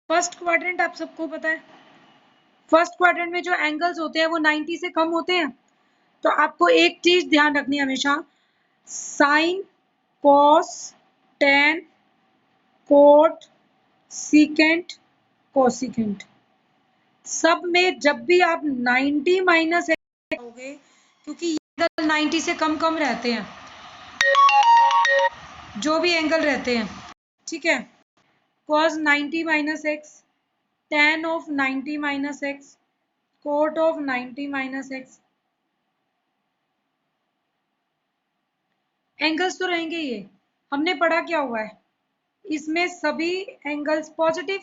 First quadrant आप सबको पता है, फर्स्ट क्वाड्रेंट में जो एंगल्स होते हैं वो 90 से कम होते हैं। तो आपको एक चीज ध्यान रखनी है हमेशा, sine, cos, tan, cot, secant, cosecant, सब में जब भी आप 90 माइनस होगे, क्योंकि ये एंगल 90 से कम कम रहते हैं, जो भी एंगल रहते हैं, ठीक है। cos 90 minus X, tan of 90 minus X, cot of 90 minus X, angles तो रहेंगे ये। हमने पढ़ा क्या हुआ है, इसमें सभी एंगल्स पॉजिटिव।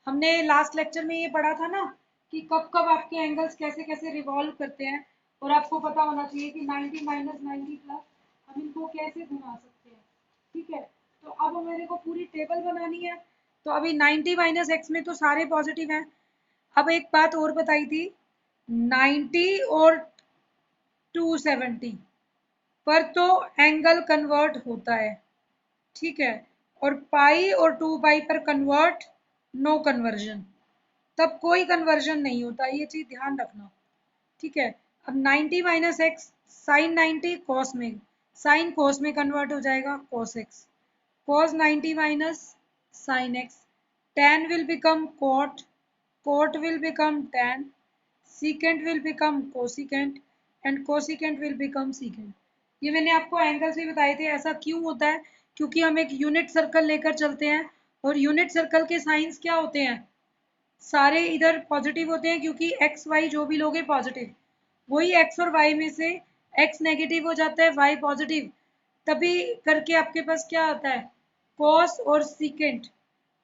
हमने लास्ट लेक्चर में ये पढ़ा था ना कि कब कब आपके एंगल्स कैसे कैसे रिवॉल्व करते हैं, और आपको पता होना चाहिए कि 90 माइनस 90 प्लस हम इनको कैसे घुमा सकते हैं, ठीक है। तो अब मेरे को पूरी टेबल बनानी है। तो अभी 90 माइनस एक्स में तो सारे पॉजिटिव हैं। अब एक बात और बताई थी, 90 और 270 पर तो एंगल कन्वर्ट होता है, ठीक है। और पाई और 2 पाई पर कन्वर्ट, नो कन्वर्जन, तब कोई कन्वर्जन नहीं होता, ये चीज ध्यान रखना, ठीक है। अब 90 माइनस एक्स, साइन 90 कॉस में, साइन कॉस में कन्वर्ट हो जाएगा cos x, cos 90 minus sin x, tan will become cot, cot will become tan, secant will become cosecant and cosecant will become secant। ये मैंने आपको एंगल्स भी बताए थे। ऐसा क्यों होता है, क्योंकि हम एक यूनिट सर्कल लेकर चलते हैं, और यूनिट सर्कल के साइंस क्या होते हैं, सारे इधर पॉजिटिव होते हैं, क्योंकि एक्स वाई जो भी लोगे पॉजिटिव, वही एक्स और वाई में से एक्स नेगेटिव हो जाता है, वाई पॉजिटिव, तभी करके आपके पास क्या आता है, कॉस और सीकेंट,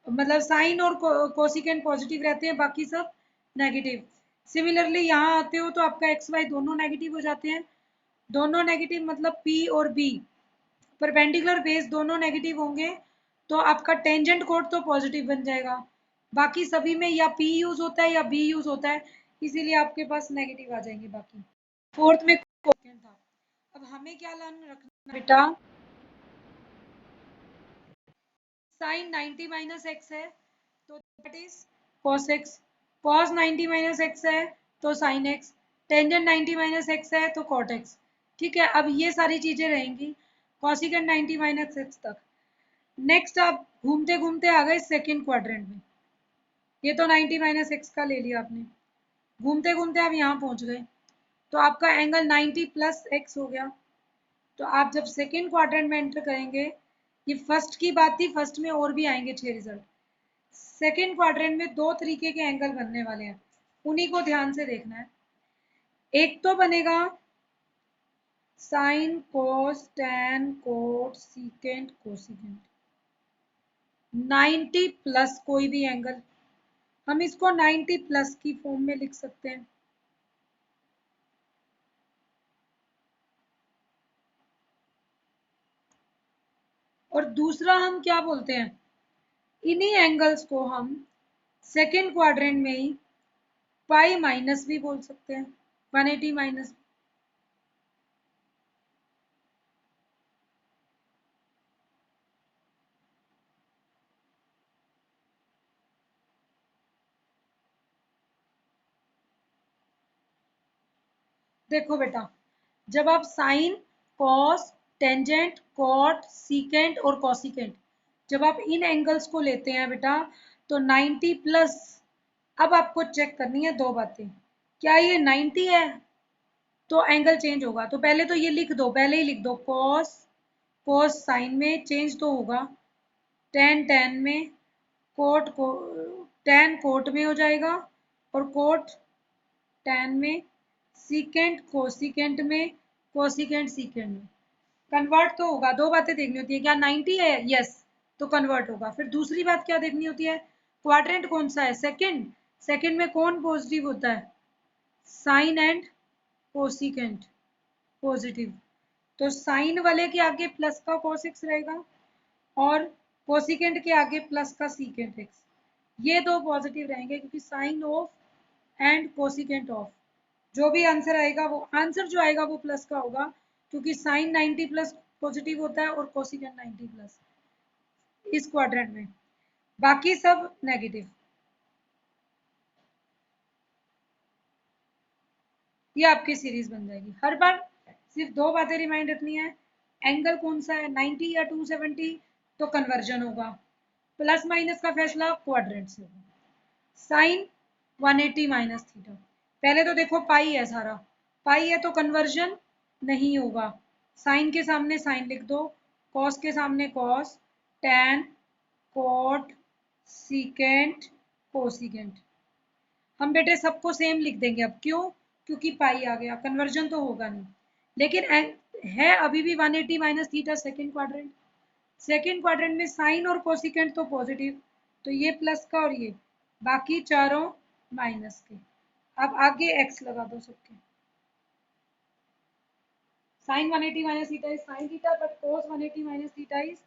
मतलब साइन और कोसिकेंट पॉजिटिव रहते हैं, बाकी सब नेगेटिव। सिमिलरली यहाँ आते हो तो आपका एक्स वाई दोनों नेगेटिव हो जाते हैं, दोनों नेगेटिव मतलब पी और बी, परपेंडिकुलर बेस दोनों नेगेटिव होंगे, तो आपका टेंजेंट कोड तो पॉजिटिव बन जाएगा। बाकी सभी में या पी यूज होता है या बी यूज होता है, इसीलिए आपके पास नेगेटिव आ जाएंगे। बाकी फोर्थ में क्वेश्चन था। अब हमें क्या लर्न रखना बेटा, साइन 90 माइनस एक्स है तो that is cos x, cos 90 minus x है तो sine x, tangent 90 minus x है तो कॉट एक्स, ठीक है। अब ये सारी चीजें रहेंगी कॉसिकेंट 90 माइनस एक्स तक। नेक्स्ट आप घूमते घूमते आ गए सेकेंड क्वाड्रेंट में, ये तो 90 माइनस एक्स का ले लिया आपने, घूमते घूमते आप यहाँ पहुंच गए, तो आपका एंगल 90 प्लस एक्स हो गया। तो आप जब सेकेंड क्वाड्रेंट में एंटर करेंगे, ये फर्स्ट की बात थी, फर्स्ट में और भी आएंगे 6 रिजल्ट, सेकेंड क्वाड्रेंट में दो तरीके के एंगल बनने वाले हैं, उन्हीं को ध्यान से देखना है। एक तो बनेगा sine cos tan cot secant cosecant, 90 plus कोई भी एंगल, हम इसको 90 प्लस की फॉर्म में लिख सकते हैं। और दूसरा हम क्या बोलते हैं, इन्हीं एंगल्स को हम सेकेंड क्वाड्रेंट में ही पाई माइनस भी बोल सकते हैं, 180 माइनस। देखो बेटा, जब आप sine, cos, tangent, cot, secant और कॉसिकेंट, जब आप इन एंगल्स को लेते हैं बेटा, तो 90 प्लस, अब आपको चेक करनी है दो बातें, क्या ये 90 है तो एंगल चेंज होगा, तो पहले तो ये लिख दो, पहले ही लिख दो, कॉस, कॉस साइन में चेंज तो होगा, टेन टेन में, कोट को टेन कोट में हो जाएगा, और कोट टेन में, सीकेंट कोसिकेंट में, कोसिकेंट सीकेंट में, कन्वर्ट तो होगा। दो बातें देखनी होती है, क्या 90 है, यस, तो कन्वर्ट होगा। फिर दूसरी बात क्या देखनी होती है, क्वाड्रेंट कौन सा है, सेकंड, सेकंड में कौन पॉजिटिव होता है, साइन एंड कोसिकेंट पॉजिटिव, तो साइन वाले के आगे प्लस का कोसिक्स रहेगा, और कोसिकेंट के आगे प्लस का सीकेंट एक्स, ये दो पॉजिटिव रहेंगे, क्योंकि sine of and cosecant of, जो भी आंसर आएगा वो आंसर जो आएगा वो प्लस का होगा, क्योंकि साइन 90 प्लस पॉजिटिव होता है और कोसिकेंट 90 प्लस इस क्वाड्रेंट में, बाकी सब नेगेटिव। ये आपकी सीरीज बन जाएगी। हर बार सिर्फ दो बातें रिमाइंड रखनी है। एंगल कौन सा है, 90 या 270, तो कन्वर्जन होगा। प्लस माइनस का फैसला क्वाड्रेंट से होगा। साइन 180 माइनस थीटा, पहले तो देखो पाई है सारा, पाई है तो कन्वर्जन नहीं होगा। साइन के सामने साइन लिख दो, कॉस के सामने cos, tan, cot, secant, cosecant. हम बेटे सबको सेम लिख देंगे अब, क्यों? क्योंकि पाई आ गया, कन्वर्जन तो होगा नहीं। लेकिन है अभी भी 180 minus theta second quadrant. Second quadrant में साइन और कोसिकेंट तो पॉजिटिव, तो ये प्लस का और ये बाकी चारों माइनस के। अब आगे एक्स लगा दो सबके। Sine 180 minus theta is sine theta, but cos 180 minus theta is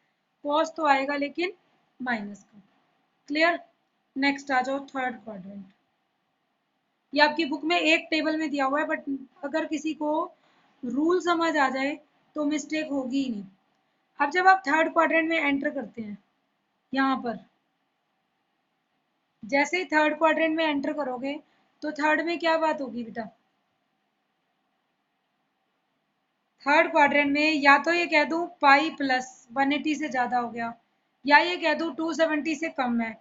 cos, तो आएगा लेकिन माइनस का। क्लियर? नेक्स्ट आ जाओ थर्ड क्वाड्रेंट। ये आपकी बुक में एक टेबल में दिया हुआ है, बट अगर किसी को रूल समझ आ जाए तो मिस्टेक होगी ही नहीं। अब जब आप थर्ड क्वाड्रेंट में एंटर करते हैं, यहाँ पर जैसे ही थर्ड क्वाड्रेंट में एंटर करोगे तो थर्ड में क्या बात होगी बेटा? थर्ड क्वाड्रेंट में या तो ये कह दूं पाई प्लस 180 से ज्यादा हो गया, या ये कह दूं 270 से कम है,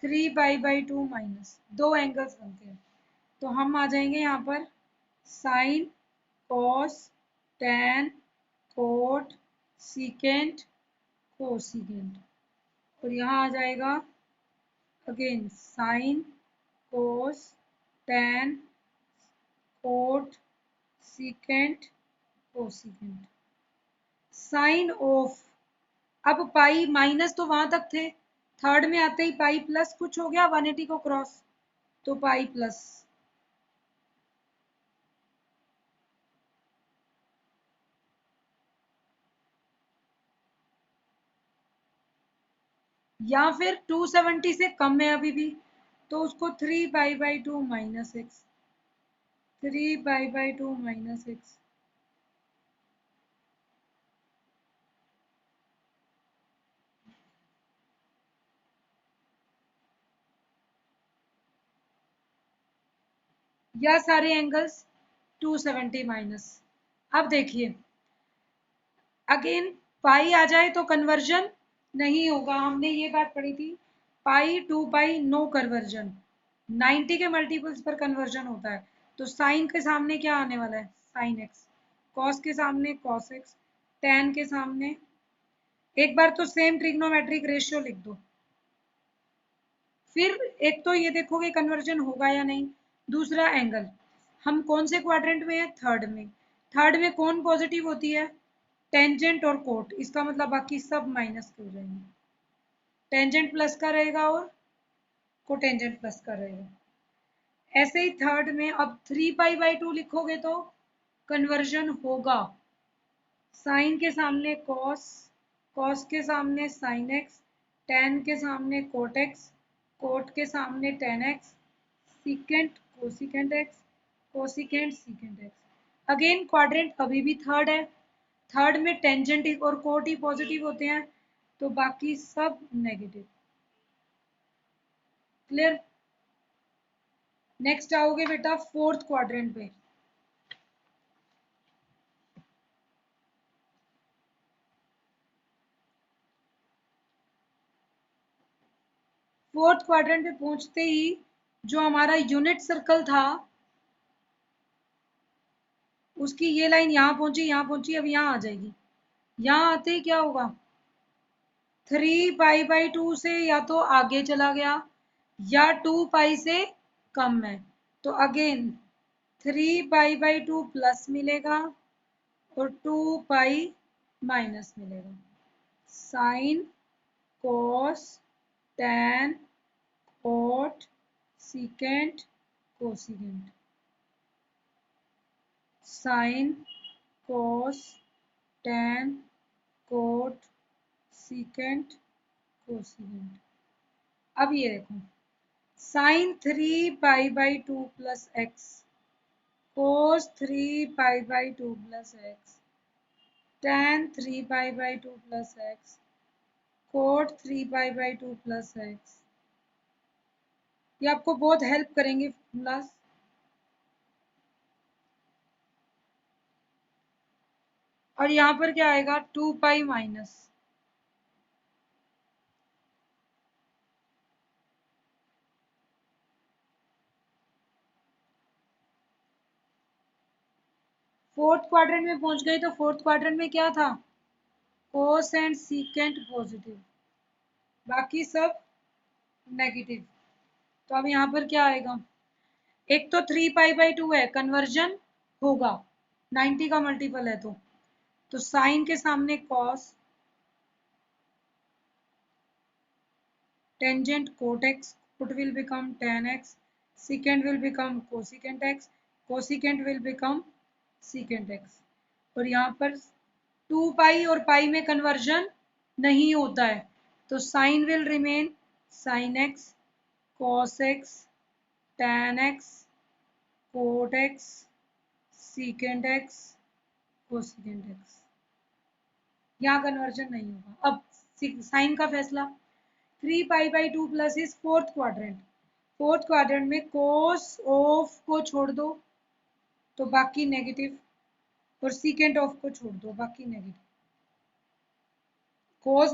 3 पाई/2 माइनस, दो एंगल्स बनते हैं। तो हम आ जाएंगे यहाँ पर sine, cos, tan, cot, secant, cosecant, और यहाँ आ जाएगा again sine, cos, tan, cot, secant, cosecant. Sine of, अब पाई माइनस तो वहां तक थे, थर्ड में आते ही पाई प्लस कुछ हो गया 180 को क्रॉस, तो पाई प्लस। या फिर 270 से कम है अभी भी, तो उसको 3 पाई/2 माइनस एक्स, 3 पाई/2 माइनस एक्स। या सारे एंगल्स 270 माइनस। अब देखिए अगेन पाई आ जाए तो कन्वर्जन नहीं होगा, हमने ये बात पढ़ी थी। पाई 2 पाई नो कन्वर्जन, 90 के मल्टीपल्स पर कन्वर्जन होता है। तो साइन के सामने क्या आने वाला है, साइन एक्स, कॉस के सामने कॉस एक्स, टैन के सामने, एक बार तो सेम ट्रिग्नोमेट्रिक रेशियो लिख दो। फिर एक तो ये देखोगे कन्वर्जन होगा या नहीं। दूसरा एंगल, हम कौन से क्वाड्रेंट में है, थर्ड में। थर्ड में कौन पॉजिटिव होती है, टेंजेंट और कोट, इसका मतलब बाकी सब माइनस के हो जाएंगे। टेंजेंट प्लस का रहेगा और कोटेंजेंट प्लस का रहेगा। ऐसे ही थर्ड में अब 3 पाई/2 लिखोगे तो कन्वर्जन होगा। साइन के सामने कॉस, कॉस के सामने साइन एक्स, टैन के सामने कोट एक्स, कोट के सामने tan x, secant cosecant x, cosecant secant x. Again quadrant अभी भी थर्ड है, थर्ड में टेंजेंट और कोट ही पॉजिटिव होते हैं, तो बाकी सब नेगेटिव। क्लियर? नेक्स्ट आओगे बेटा फोर्थ क्वाड्रेंट पे। फोर्थ क्वाड्रेंट पे पहुंचते ही जो हमारा यूनिट सर्कल था, उसकी ये लाइन यहाँ पहुंची, यहाँ पहुंची, अब यहाँ आ जाएगी। यहाँ आते ही क्या होगा, 3 पाई/2 से या तो आगे चला गया या 2 पाई से कम है, तो अगेन 3 पाई/2 प्लस मिलेगा और 2 पाई माइनस मिलेगा। Sine, cos, tan, cot, secant, cosecant, sine, cos, tan, cot, secant, cosecant. अब ये देखो साइन 3 पाई/2 प्लस एक्स, कोस 3 पाई/2 प्लस एक्स, टैन 3 पाई/2 प्लस एक्स, कोट 3 पाई/2 प्लस एक्स। ये आपको बहुत हेल्प करेंगे फॉर्मूलाज। और यहाँ पर क्या आएगा 2 पाई माइनस, फोर्थ क्वाड्रेंट में पहुंच गई तो फोर्थ क्वाड्रेंट में क्या था, कोस एंड सीकेंट पॉजिटिव, बाकी सब नेगेटिव। तो अब यहाँ पर क्या आएगा, एक तो 3 पाई/2 है, कन्वर्जन होगा, 90 का मल्टीपल है तो साइन के सामने cos, tangent cot x, cot will become tan x, secant will become cosecant x, cosecant will become secant x। और यहाँ पर 2 पाई और पाई में कन्वर्जन नहीं होता है तो sine will remain sine x, cos x, tan x, cot x, secant x, cosecant x. यहाँ कन्वर्जन नहीं होगा। अब साइन का फैसला, 3 पाई/2 plus is fourth quadrant, fourth quadrant में कोस ऑफ को छोड़ दो तो बाकी नेगेटिव, और सीकेंट ऑफ को छोड़ दो बाकी नेगेटिव। कोस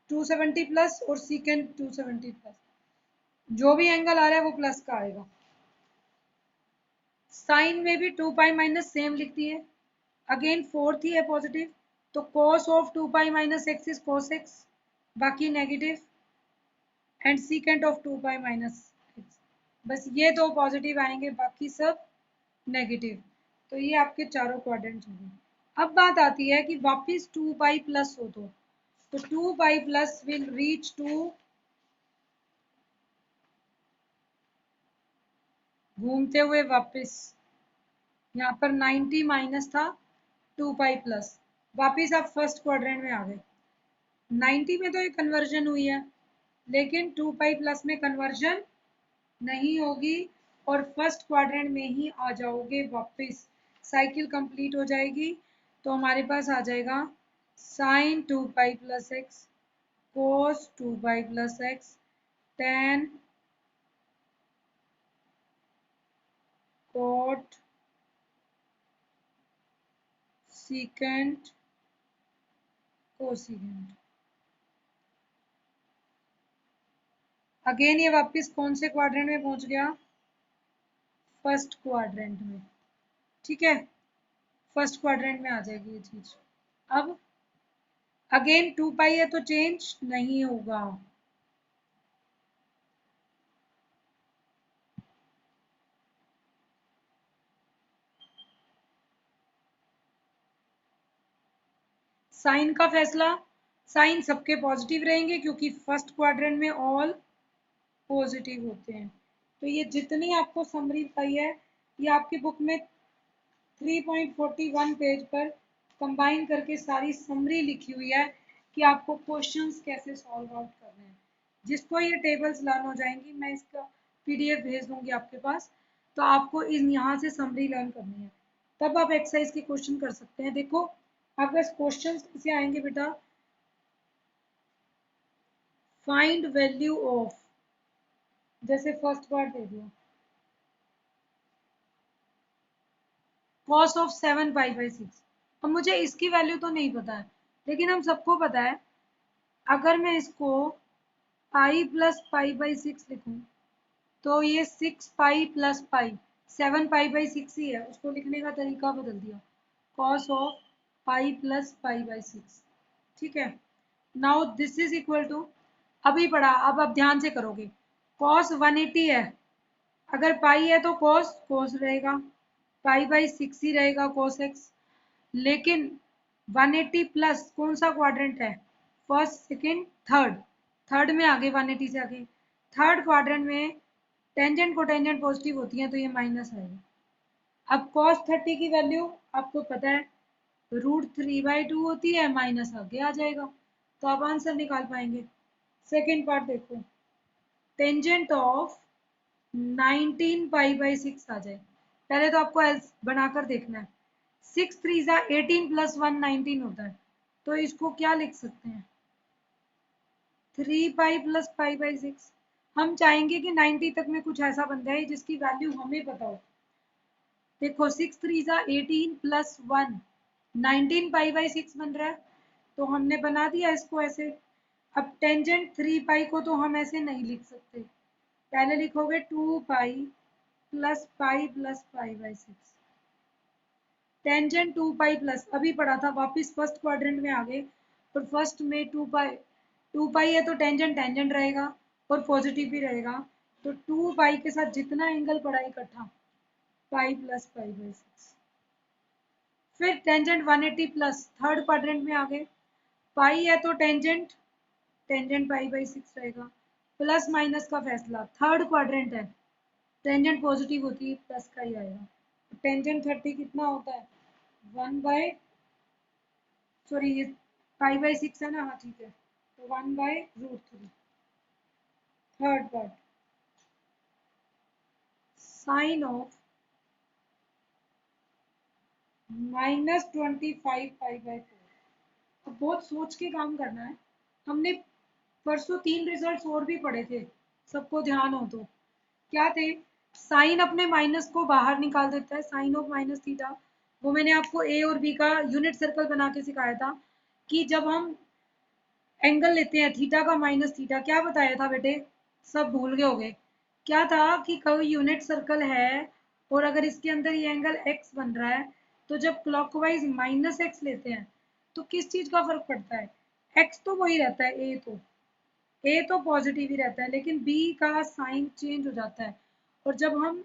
270 प्लस और सीकेंट 270 प्लस, जो भी एंगल आ रहा है वो प्लस का आएगा। साइन में भी 2 पाई माइनस सेम लिखती है, अगेन फोर्थ ही है पॉजिटिव, तो cos of 2 pi minus x is cos x, बाकी negative, and secant of 2 pi minus x. बस ये दो पॉजिटिव आएंगे, बाकी सब नेगेटिव। तो ये आपके चारों क्वाड्रेंट्स होंगे। अब बात आती है कि वापस 2 पाई प्लस हो तो 2 pi plus will reach to, घूमते हुए वापस, यहाँ पर 90 माइनस था, 2 पाई प्लस, वापिस आप फर्स्ट क्वाड्रेंट में आ गए। 90 में तो ये कन्वर्जन हुई है, लेकिन 2 पाई प्लस में कन्वर्जन नहीं होगी और फर्स्ट क्वाड्रेंट में ही आ जाओगे वापस, साइकिल कंप्लीट हो जाएगी। तो हमारे पास आ जाएगा साइन 2 पाई प्लस एक्स, कोस 2 pi plus x, ten cot secant cosecant. Again ये वापस कौन से क्वाड्रेंट में पहुंच गया, फर्स्ट क्वाड्रेंट में, ठीक है, फर्स्ट क्वाड्रेंट में आ जाएगी ये चीज। अब अगेन 2 पाई है तो चेंज नहीं होगा, साइन का फैसला, साइन सबके पॉजिटिव रहेंगे क्योंकि फर्स्ट क्वाड्रेंट में ऑल पॉजिटिव होते हैं। तो ये जितनी आपको समरी बताई है ये आपकी बुक में 3.41 पेज पर कंबाइन करके सारी समरी लिखी हुई है कि आपको क्वेश्चंस कैसे सॉल्व आउट करने हैं। जिसको ये टेबल्स लर्न हो जाएंगी मैं इसका पीडीएफ भेज दूंगी आपके पास, तो आपको इन यहाँ से समरी लर्न करनी है, तब आप एक्सरसाइज के क्वेश्चन कर सकते हैं। देखो आपके क्वेश्चन कैसे आएंगे बेटा, फाइंड वैल्यू ऑफ, जैसे फर्स्ट पार्ट दे दिया कॉस ऑफ 7 पाई/6। अब मुझे इसकी वैल्यू तो नहीं पता है, लेकिन हम सबको पता है अगर मैं इसको पाई प्लस पाई/6 लिखूं तो ये 6 पाई प्लस पाई, 7 पाई/6 ही है, उसको लिखने का तरीका बदल दिया, कॉस ऑफ पाई प्लस पाई/6, ठीक है। Now this is equal to, अभी पढ़ा, अब आप ध्यान से करोगे, कॉस 180 है, अगर पाई है तो कॉस कॉस रहेगा, पाई/6 ही रहेगा कॉस एक्स। लेकिन 180 प्लस कौन सा क्वाड्रेंट है, फर्स्ट सेकंड थर्ड, थर्ड में आगे 180 से आगे, थर्ड क्वाड्रेंट में टेंजेंट को टेंजेंट पॉजिटिव होती है तो ये माइनस आएगा। अब cos 30 की वैल्यू आपको पता है √3/2 होती है, माइनस आगे आ जाएगा तो आप आंसर निकाल पाएंगे। सेकेंड पार्ट देखो, टेंजेंट ऑफ 19 पाई/6 आ जाए, पहले तो आपको एल्स बनाकर देखना है, 6 3 18 प्लस 1 19 होता है, तो इसको क्या लिख सकते हैं 3 पाई प्लस पाई/6। हम चाहेंगे कि 90 तक में कुछ ऐसा बन जाए जिसकी वैल्यू हमें पता हो। देखो 6 3 18 प्लस 1 19 पाई/6 बन रहा है, तो हमने बना दिया इसको ऐसे। अब टेंजेंट 3 पाई को तो हम ऐसे नहीं लिख सकते, पहले लिखोगे 2 पाई + पाई/6। टेंजेंट 2 पाई प्लस, अभी पढ़ा था, वापिस फर्स्ट क्वाड्रेंट में आ गए। और फर्स्ट में 2 पाई है तो टेंजेंट टेंजेंट रहेगा और पॉजिटिव भी रहेगा। तो 2 पाई के साथ जितना एंगल पड़ा इकट्ठा, पाई + पाई/6। फिर टेंजेंट 180 प्लस, थर्ड क्वाड्रेंट में आ गए। पाई है तो टेंजेंट टेंजेंट पाई/6 रहेगा। प्लस माइनस का फैसला, थर्ड क्वाड्रेंट है, टेंजेंट पॉजिटिव होती है, प्लस का ही आएगा। टेंजेंट 30 कितना होता है, 1/, ये पाई/6 है ना, हाँ ठीक है, तो 1/√3। थर्ड पार्ट, साइन ऑफ -25 पाई/4। अब बहुत सोच के काम करना है। हमने परसों 3 रिजल्ट्स और भी पढ़े थे, सबको ध्यान हो तो। क्या थे? साइन अपने माइनस को बाहर निकाल देता है, साइन ऑफ -थीटा। वो मैंने आपको ए और बी का यूनिट सर्कल बना के सिखाया था कि जब हम एंगल लेते हैं थीटा का -थीटा, क्या बताया था बेटे? सब भूल गए होगे। क्या था कि कोई यूनिट सर्कल है और अगर इसके अंदर ये एंगल x बन रहा है, तो जब क्लॉकवाइज -x लेते हैं तो किस चीज का फर्क पड़ता है? x तो वही रहता है, ए तो पॉजिटिव ही रहता है, लेकिन बी का साइन चेंज हो जाता है। और जब हम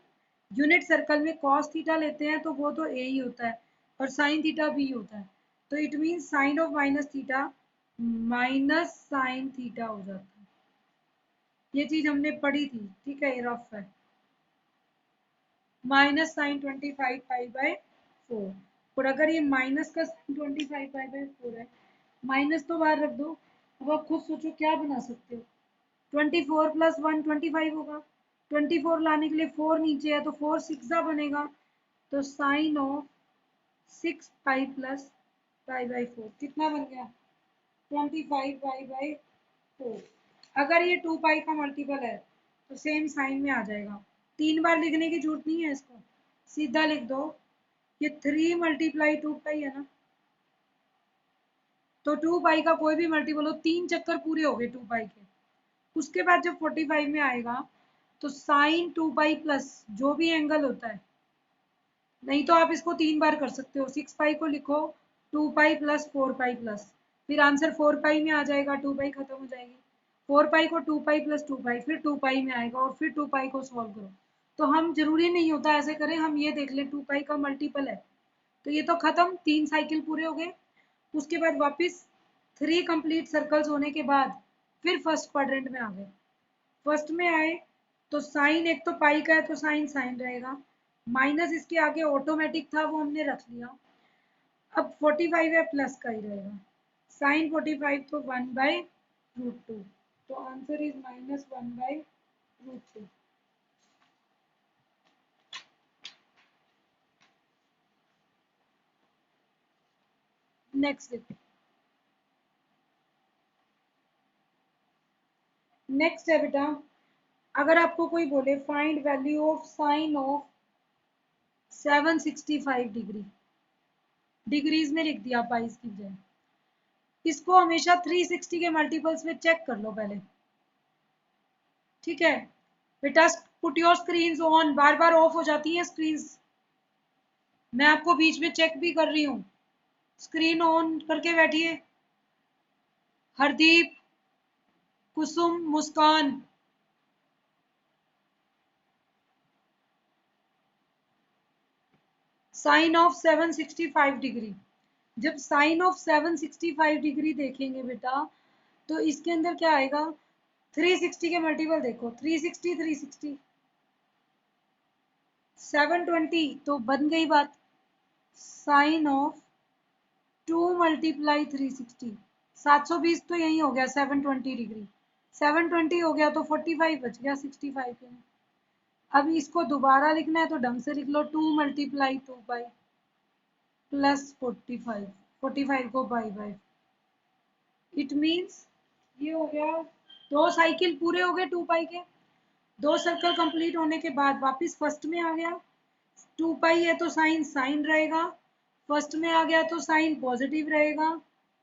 यूनिट सर्कल में cos थीटा लेते हैं तो वो तो ए ही होता है और साइन थीटा बी होता है। तो it mean sine of -theta minus sine theta हो जाता है। ये चीज हमने पढ़ी थी, ठीक है, ये रफ है। -sin 25 पाई/4। और अगर ये माइनस का sin 25 पाई/4 है, माइनस तो बाहर रख दो। अब आप खुद सोचो क्या बना सकते हो। 24 + 1 25 होगा, 24 लाने के लिए 4 नीचे है तो 4 6 बनेगा। तो साइन ऑफ 6 पाई + पाई/4 कितना बन गया? 25 पाई/4। अगर ये 2 पाई का मल्टीपल है तो सेम साइन में आ जाएगा। 3 बार लिखने की जरूरत नहीं है इसको, सीधा लिख दो। ये 3 × 2 पाई है ना, तो 2 पाई का कोई भी मल्टीपल हो, 3 चक्कर पूरे हो गए 2 पाई के। उसके बाद जब 45 में आएगा तो साइन 2 पाई प्लस जो भी एंगल होता है, नहीं तो आप इसको 3 बार कर सकते हो। 6 पाई को लिखो 2 पाई + 4 पाई प्लस, फिर आंसर 4 पाई में आ जाएगा, 2 पाई खत्म हो जाएगी। 4 पाई को 2 पाई + 2 पाई, फिर 2 पाई में आएगा और फिर 2 पाई को सॉल्व करो। तो हम जरूरी नहीं होता ऐसे करें, हम ये देख लें 2 पाई का मल्टीपल है, तो ये तो खत्म, 3 साइकिल पूरे हो गए। उसके बाद वापस 3 कंप्लीट सर्कल्स होने के बाद फिर फर्स्ट क्वाड्रेंट में आ गए। फर्स्ट में आए तो साइन, एक तो पाई का है तो साइन साइन रहेगा, माइनस इसके आगे ऑटोमेटिक था वो हमने रख लिया। अब 45 है, प्लस का ही रहेगा। साइन 45 तो 1/√2, तो आंसर इज -1/√2। नेक्स्ट देखो, नेक्स्ट है बेटा, अगर आपको कोई बोले find value of sine of 765 degree, degrees में लिख दिया पाइस की जगह, इसको हमेशा 360 के मल्टीपल्स में चेक कर लो पहले, ठीक है बेटा। Put your screen on, bar bar of हो जाती है स्क्रीन, मैं आपको बीच में चेक भी कर रही हूँ। स्क्रीन ऑन करके बैठिए। हरदीप, कुसुम, मुस्कान, साइन ऑफ 765 डिग्री, जब साइन ऑफ 765 डिग्री देखेंगे बेटा तो इसके अंदर क्या आएगा? 360 के मल्टीपल देखो, 360 360 720, तो बन गई बात। साइन ऑफ 2 × 360, 720 तो यही हो गया 720 डिग्री, 720 हो गया तो 45 बच गया 65 के। अब इसको दोबारा लिखना है तो ढंग से लिख लो, 2 × 2 पाई + 45, 45 को पाई/, इट मीन्स ये हो गया, 2 साइकिल पूरे हो गए 2 पाई के। 2 सर्कल कंप्लीट होने के बाद वापस फर्स्ट में आ गया। 2 पाई है तो साइन साइन रहेगा, फर्स्ट में आ गया तो साइन पॉजिटिव रहेगा,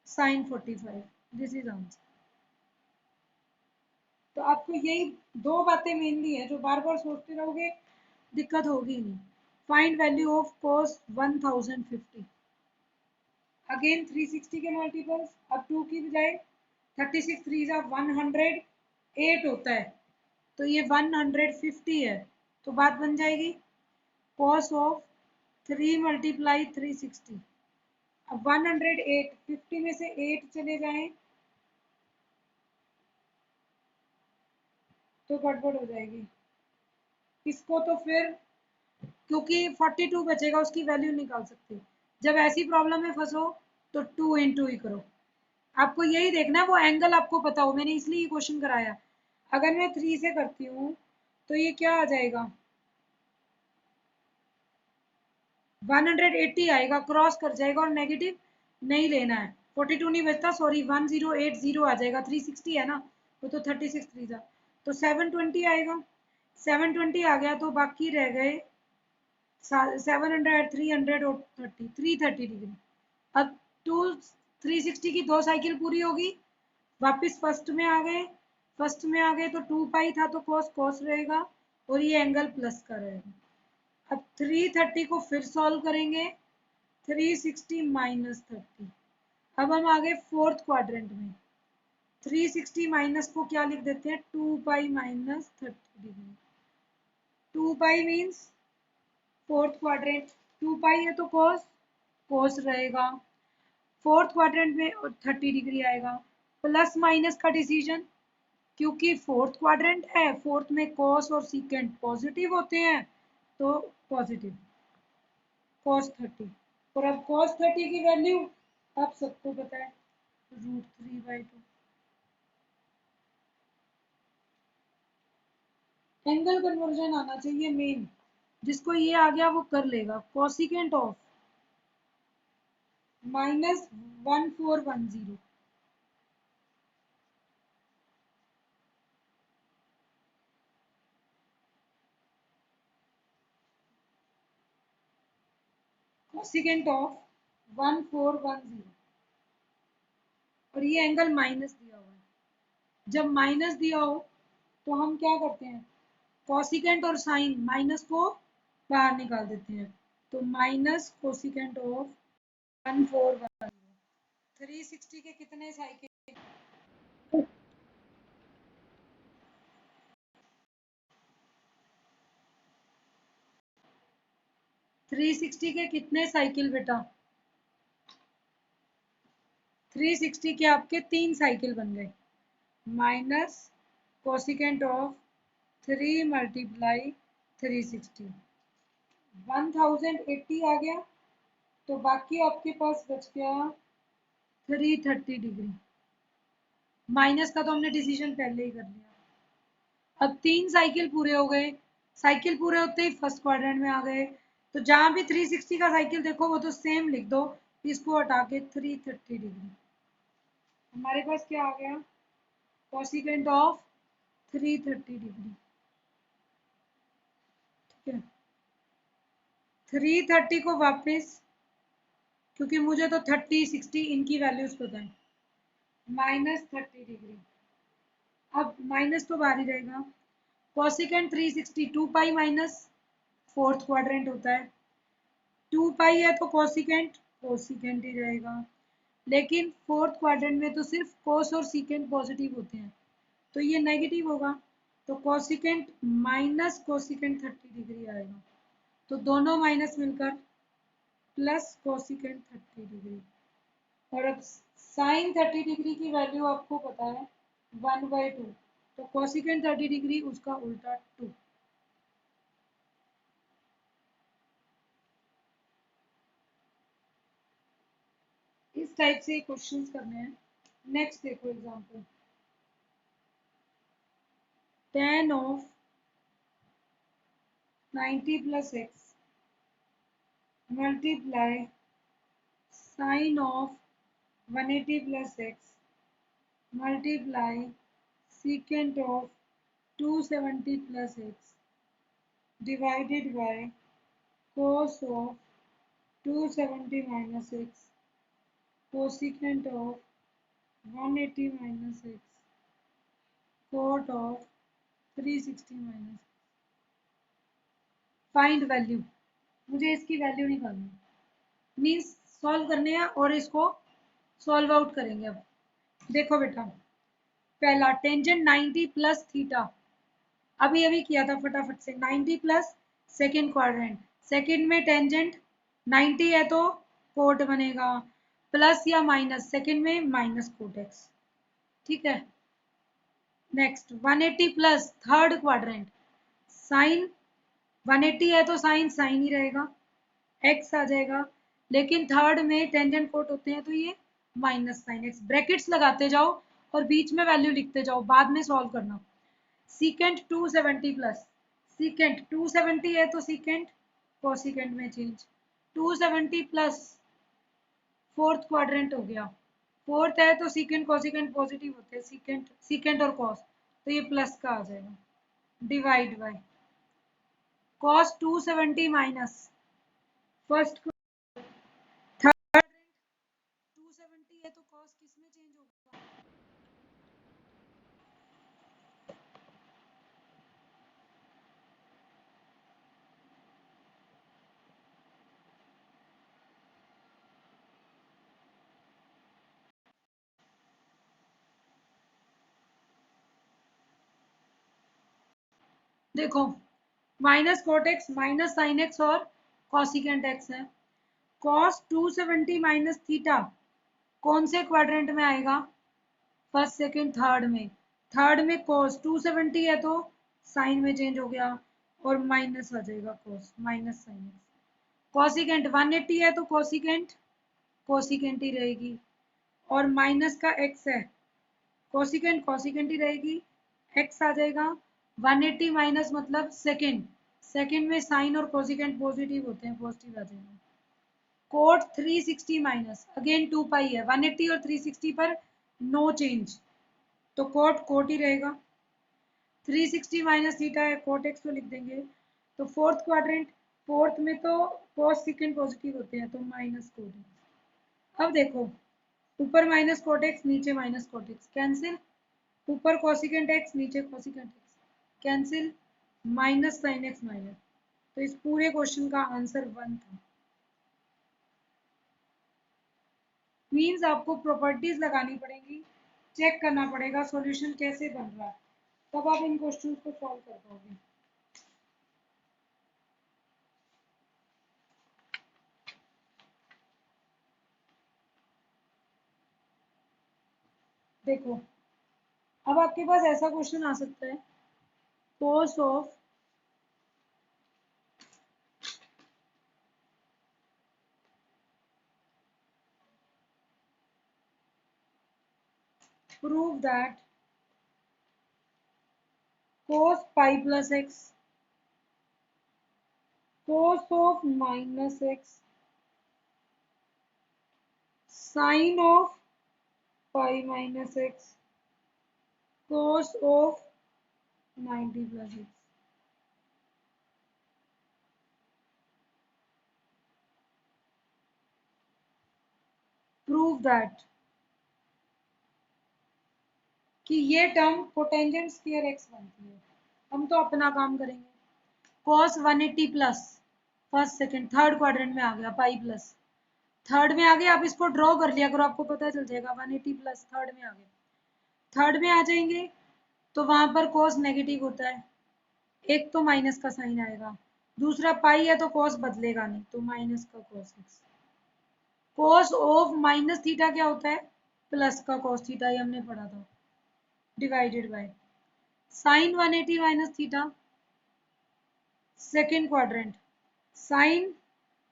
साइन 45। This is answer. तो आपको यही दो बातें मेनली है, जो बार बार सोचते रहोगे दिक्कत होगी नहीं। Find value of cos 1050। Again 360 के मल्टीपल्स, अब 2 की बजाय 36 3 जा 108 होता है, तो ये 150 है, तो बात बन जाएगी cos ऑफ 3 मल्टीप्लाई 360। अब 108, 50 में से 8 चले जाएं तो गड़बड़ हो जाएगी। इसको तो फिर, क्योंकि 42 बचेगा, उसकी वैल्यू निकाल सकते हो। जब ऐसी प्रॉब्लम में फंसो तो 2 इंटू ही करो। आपको यही देखना है वो एंगल आपको पता हो, मैंने इसलिए ये क्वेश्चन कराया। अगर मैं 3 से करती हूँ तो ये क्या आ जाएगा, 180 आएगा, क्रॉस कर जाएगा और नेगेटिव नहीं लेना है। 42 नहीं बचता, सॉरी 1080 आ जाएगा, 360 है ना, वो तो 36 3 था, तो 720 आएगा। 720 आ गया तो बाकी रह गए 700, 300 और 330 डिग्री। अब 360 की 2 साइकिल पूरी होगी, वापस फर्स्ट में आ गए। फर्स्ट में आ गए तो 2 पाई था तो cos cos रहेगा, और ये एंगल प्लस का रहेगा। अब 330 को फिर सॉल्व करेंगे, 360 माइनस 30। अब हम आ गए फोर्थ क्वाड्रेंट में, 360 माइनस को क्या लिख देते हैं, 2 पाई माइनस 30 डिग्री। 2 पाई मीन्स फोर्थ क्वाड्रेंट, 2 पाई है तो cos cos रहेगा। फोर्थ क्वाड्रेंट में 30 डिग्री आएगा। प्लस माइनस का डिसीजन, क्योंकि फोर्थ क्वाड्रेंट है, फोर्थ में cos और सीकेंट पॉजिटिव होते हैं, तो पॉजिटिव cos 30। और अब cos 30 की वैल्यू आप सबको पता है, √3/2। एंगल कन्वर्जन आना चाहिए मेन, जिसको ये आ गया वो कर लेगा। कॉसिकेंट ऑफ -1410, कॉसिकेंट ऑफ 1410, और ये एंगल माइनस दिया हुआ है। जब माइनस दिया हो तो हम क्या करते हैं, कॉसिकेंट और साइन माइनस को बाहर निकाल देते हैं, तो माइनस कोसिकेंट ऑफ 1410। 360 के कितने साइकिल, 360 के कितने साइकिल बेटा, 360 के आपके 3 साइकिल बन गए। माइनस कोसिकेंट ऑफ 3 मल्टीप्लाई 360, 1080 आ गया, तो बाकी आपके पास बच गया 330 डिग्री। माइनस का तो हमने डिसीजन पहले ही कर लिया। अब 3 साइकिल पूरे हो गए, साइकिल पूरे होते ही फर्स्ट क्वाड्रेंट में आ गए, तो जहां भी 360 का साइकिल देखो वो तो सेम लिख दो, इसको हटा के 330 डिग्री। हमारे पास क्या आ गया, कॉसिकेंट ऑफ 330 डिग्री। ठीक है, 330 को वापस, क्योंकि मुझे तो 30 60 इनकी वैल्यूज पता है, -30 डिग्री। अब माइनस तो बाहर ही रहेगा। Cosecant 360 2 pi minus fourth quadrant होता है, 2 पाई है तो कॉसिकेंट कोसिकेंट ही रहेगा। लेकिन फोर्थ क्वाड्रेंट में तो सिर्फ कोस और सीकेंट पॉजिटिव होते हैं, तो ये नेगेटिव होगा, तो कॉसिकेंट माइनस कोसिकेंट 30 डिग्री आएगा, तो दोनों माइनस मिलकर प्लस कोसिकेंट 30 डिग्री। और अब साइन 30 डिग्री की वैल्यू आपको पता है 1/2, तो कोसिकेंट 30 डिग्री उसका उल्टा 2। इस टाइप से क्वेश्चंस करने हैं। नेक्स्ट देखो example, tan of 90 plus x multiply sine of 180 plus x multiply secant of 270 plus x divided by cos of 270 minus x cosecant of 180 minus x cot of 360 minus find value. मुझे इसकी value निकालनी means solve करने हैं और इसको solve out करेंगे। अब देखो बेटा, पहला टेंजेंट 90 प्लस थीटा, अभी अभी किया था फटाफट से। 90 प्लस सेकेंड क्वाड्रेंट, सेकेंड में टेंजेंट 90 है तो कोट बनेगा, प्लस या माइनस, सेकेंड में माइनस कोट एक्स। ठीक है, next 180 plus third quadrant, sine 180 है तो साइन साइन ही रहेगा, एक्स आ जाएगा, लेकिन थर्ड में टेंजेंट कोट होते हैं तो ये माइनस साइन एक्स। ब्रैकेट्स लगाते जाओ और बीच में वैल्यू लिखते जाओ, बाद में सॉल्व करना। सीकेंट 270 प्लस, सीकेंट 270 है तो सीकेंट कोसिकेंट में चेंज, 270 प्लस फोर्थ क्वाड्रेंट हो गया, फोर्थ है तो सीकेंट कोसिकेंट पॉजिटिव होते हैं, सीकेंट सीकेंट और कॉस, तो ये प्लस का आ जाएगा, divide by cos 270 minus first, third 270 है तो कॉस किस में चेंज होगा, देखो minus cot x minus sine x और कॉसिकेंट एक्स है। कॉस 270 माइनस थीटा कौन से क्वाड्रेंट में आएगा, फर्स्ट सेकेंड थर्ड में, थर्ड में कॉस 270 है तो साइन में चेंज हो गया और माइनस आ जाएगा cos, minus sine x. Cosecant 180 है तो कॉसिकेंट कोसिकेंट ही रहेगी, और माइनस का एक्स है, कोसिकेंट कोसिकेंट ही रहेगी, एक्स आ जाएगा। 180 माइनस मतलब सेकेंड, सेकेंड में साइन और कोसिकेंट पॉजिटिव होते हैं, पॉजिटिव आ जाएगा। कोट 360 माइनस अगेन 2 पाई है, 180 और 360 पर नो चेंज, तो कोट कोट ही रहेगा। 360 माइनस थीटा है, कोट एक्स तो लिख देंगे। तो फोर्थ क्वाड्रेंट, फोर्थ में तो कोस सेकेंड पॉजिटिव होते हैं तो माइनस कोट एक्स। अब देखो ऊपर माइनस कोट एक्स नीचे माइनस कोट एक्स कैंसिल, ऊपर कोसिकेंट एक्स नीचे cosecant x cancel, minus sine x minus, तो इस पूरे क्वेश्चन का आंसर 1 था। मीन्स आपको प्रॉपर्टीज लगानी पड़ेगी, चेक करना पड़ेगा सॉल्यूशन कैसे बन रहा है, तब आप इन क्वेश्चंस को सॉल्व कर पाओगे। देखो अब आपके पास ऐसा क्वेश्चन आ सकता है, cos of prove that cos pi plus x cos of minus x sin of pi minus x cos of 90 plus x। Prove that कि ये टर्म कोटेंजेंट स्क्वायर x बनती है। हम तो अपना काम करेंगे। cos 180 plus first second third quadrant में आ गया, पाई प्लस थर्ड में आ गया, आप इसको ड्रॉ कर लिया करो, आपको पता चल जाएगा। 180 प्लस थर्ड में आ गए, थर्ड में आ जाएंगे तो वहां पर cos नेगेटिव होता है, एक तो माइनस का साइन आएगा, दूसरा पाई है तो cos बदलेगा नहीं, तो माइनस का cos x। cos of minus theta क्या होता है, प्लस का cos थीटा, ये हमने पढ़ा था, divided by sine 180 minus theta second quadrant, sine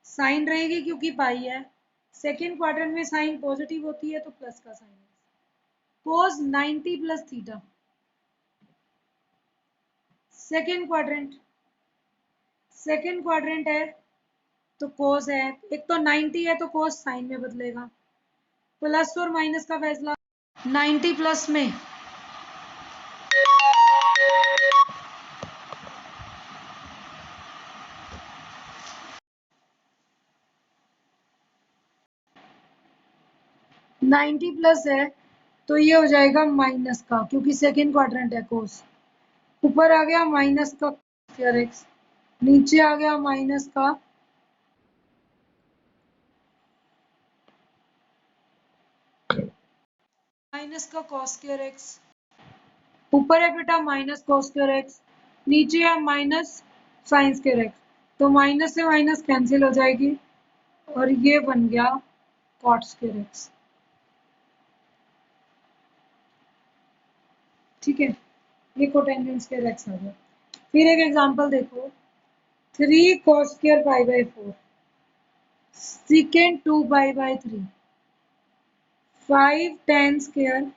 sine रहेगी क्योंकि पाई है, सेकेंड क्वाड्रेंट में साइन पॉजिटिव होती है तो प्लस का sine, cos 90 plus theta second quadrant, second quadrant है तो cos है, एक तो 90 है तो cos साइन में बदलेगा, प्लस और माइनस का फैसला 90 प्लस में 90 प्लस है तो ये हो जाएगा माइनस का, क्योंकि सेकेंड क्वाड्रेंट है कोस। ऊपर आ गया माइनस का स्क्वायर एक्स, नीचे आ गया माइनस का कॉस स्क्वायर एक्स। ऊपर है बेटा माइनस कॉस स्क्वायर एक्स, नीचे है माइनस साइन स्क्वायर एक्स, तो माइनस से माइनस कैंसिल हो जाएगी और ये बन गया कॉट स्क्वायर एक्स। ठीक है, ये कोटेंजेंट स्क्वायर एक्स आ गया। फिर एक एग्जांपल देखो, 3 cos square pi by 4 secant 2 pi by 3 5 tan square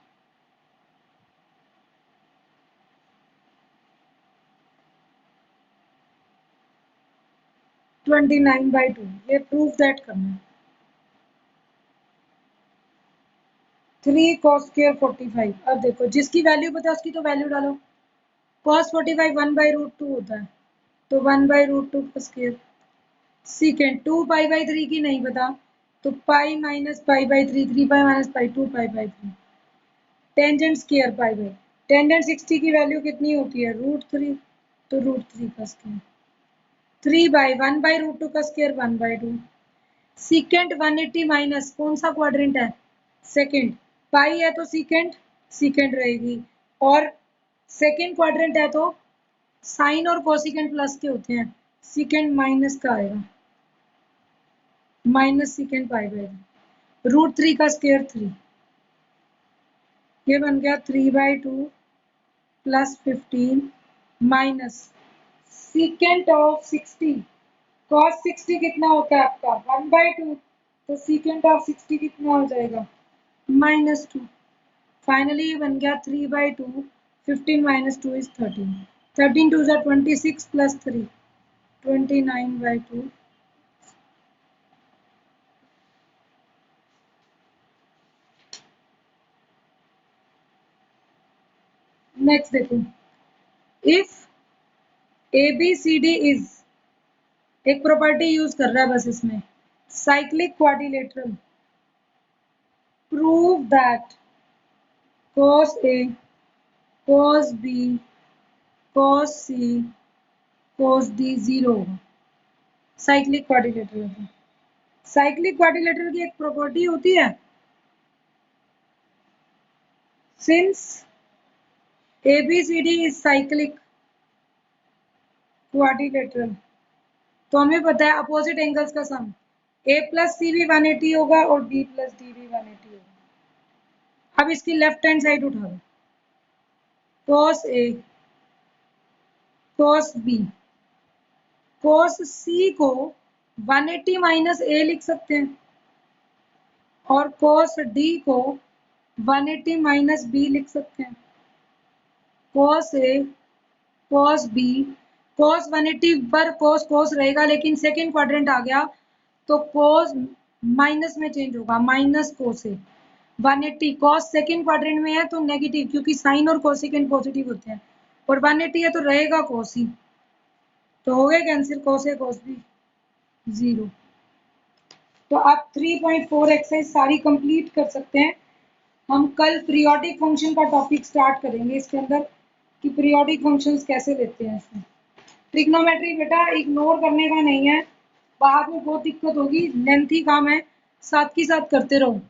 29/2। ये प्रूफ दैट करना है। 3 cos स्क्वायर 45। अब देखो जिसकी वैल्यू पता है उसकी तो वैल्यू डालो। cos 45 1/√2 होता है, तो 1/√2 का स्क्वायर। सीकेंट 2 पाई बाई 3 की नहीं पता, तो pi minus pi by 3, 3 pi minus pi 2 pi by 3। Tangent square pi by, tangent 60 की वैल्यू कितनी होती है √3, तो √3 का स्क्वायर। 3 बाई 1/√2 का स्क्वायर 1/2। सीकेंट 180 माइनस कौन सा क्वाड्रेंट है, सेकेंड। पाई है तो सीकेंट सीकेंट रहेगी, और सेकेंड क्वाड्रेंट है तो साइन और कोसिकेंट प्लस के होते हैं, सीकेंट माइनस का आएगा, माइनस सीकेंट पाई बाई √3 का स्क्वायर 3। ये बन गया 3/2 plus 15 minus secant of 60। cos 60 कितना होता है आपका 1/2, तो सीकेंट ऑफ 60 कितना हो जाएगा -2। फाइनली ये बन गया 3/2, 15 minus 2 is 13, 13 2 is 26 plus 3 29/2। Next देखो, इफ ABCD इज, एक प्रॉपर्टी यूज कर रहा है बस इसमें, cyclic quadrilateral, prove that cos A, cos B, cos C, cos D 0 होगा। साइक्लिक क्वाड्रिलेटरल है। साइक्लिक क्वाड्रिलेटरल की एक प्रॉपर्टी होती है, since ABCD is cyclic quadrilateral, तो हमें पता है अपोजिट एंगल्स का सम A प्लस सी भी 180 होगा और B प्लस डी भी 180 होगा। अब इसकी लेफ्ट हैंड साइड उठा दो, cos A, cos B, cos C को 180 माइनस A लिख सकते हैं, और cos D को 180 माइनस B लिख सकते हैं। cos A, cos B, cos 180 पर cos रहेगा, लेकिन सेकेंड क्वाड्रेंट आ गया तो cos माइनस में चेंज होगा, minus cos A। 180 cos second quadrant में है तो नेगेटिव, क्योंकि साइन और कोसिकेंट पॉजिटिव होते हैं, और 180 है तो रहेगा cos ही, तो हो गया cancel, cos A cos B 0। तो आप 3.4 एक्सरसाइज सारी कंप्लीट कर सकते हैं। हम कल पीरियोडिक फंक्शन का टॉपिक स्टार्ट करेंगे इसके अंदर, कि पीरियोडिक फंक्शंस कैसे लेते हैं इसमें। ट्रिग्नोमेट्री बेटा इग्नोर करने का नहीं है, बाद में बहुत दिक्कत होगी, लेंथी काम है, साथ ही साथ करते रहो।